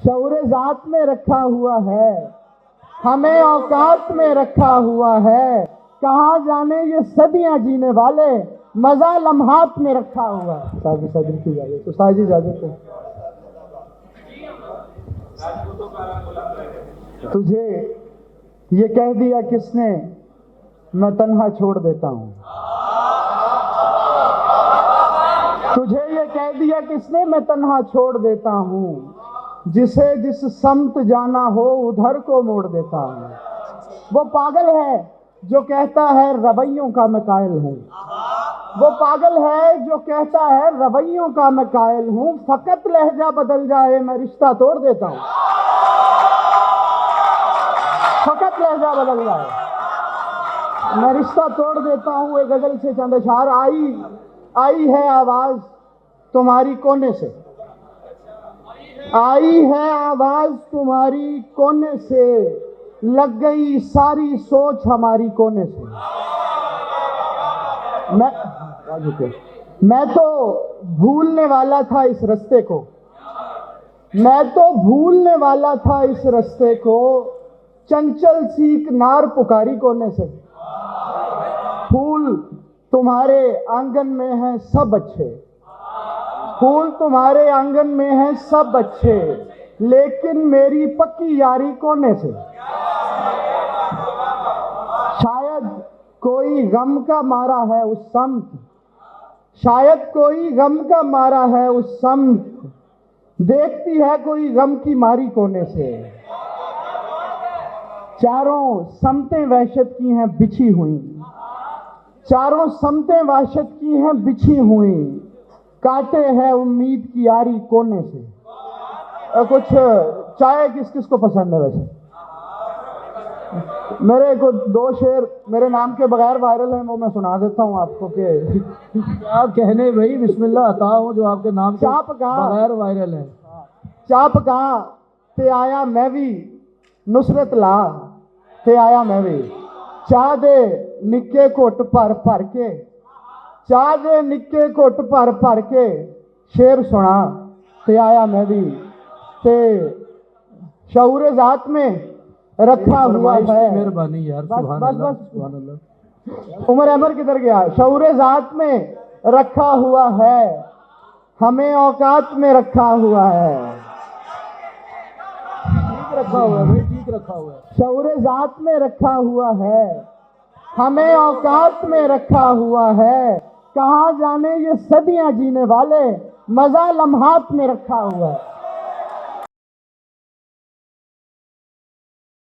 शऊरे ज़ात में रखा हुआ है, हमें औकात में रखा हुआ है। कहाँ जाने ये सदियां जीने वाले, मजा लम्हात में रखा हुआ है। साहब सदर की इजाजत तो साहब जी इजाजत है। तुझे ये कह दिया किसने, मैं तन्हा छोड़ देता हूँ। तुझे ये कह दिया किसने, मैं तन्हा छोड़ देता हूँ। जिसे जिस समत जाना हो उधर को मोड़ देता हूँ। वो पागल है जो कहता है रवैयों का मैं कायल हूँ। वो पागल है जो कहता है रवैयों का मैं कायल हूँ। फकत लहजा बदल जाए मैं रिश्ता तोड़ देता हूँ। फकत लहजा बदल जाए मैं रिश्ता तोड़ देता हूँ। एक गजल से चंद अशआर। आई है आवाज तुम्हारी कोने से, आई है आवाज तुम्हारी कोने से, लग गई सारी सोच हमारी कोने से। मैं तो भूलने वाला था इस रास्ते को, मैं तो भूलने वाला था इस रास्ते को। चंचल सीख नार पुकारी कोने से। फूल तुम्हारे आंगन में हैं सब अच्छे, फूल तुम्हारे आंगन में हैं सब अच्छे, लेकिन मेरी पक्की यारी कोने से। शायद कोई गम का मारा है उस समत, शायद कोई गम का मारा है उस समत, देखती है कोई गम की मारी कोने से। चारों समतें वहशत की हैं बिछी हुई, चारों समतें वहशत की हैं बिछी हुई, काटे है उम्मीद की यारी कोने से। कुछ चाय किस किस को पसंद है वैसे? मेरे को दो शेर मेरे नाम के बगैर वायरल हैं, वो मैं सुना देता हूँ आपको। कि क्या कहने भाई, बिस्मिल्लाह अता जो आपके नाम के चाप कहाँ बगैर वायरल है। चाप कहाँ ते आया मैं भी, नुसरत ला ते आया मैं भी। चाह दे निक्के घुट भर भर के, चाह दे निक्के घुट भर भर के, शेर सुना ते आया मैं भी। ते शऊरे ज़ात में रखा हुआ है। मेहरबानी यार, बस सुभान बस अल्लाह, बस सुभान अल्लाह। उमर अमर किधर गया? शऊरे ज़ात में रखा हुआ है, हमें औकात में रखा हुआ है। ठीक रखा हुआ है भाई, ठीक रखा हुआ है। शऊरे ज़ात में रखा हुआ है, हमें औकात में रखा हुआ है। कहाँ जाने ये सदियां जीने वाले, मजा लम्हात में रखा हुआ है।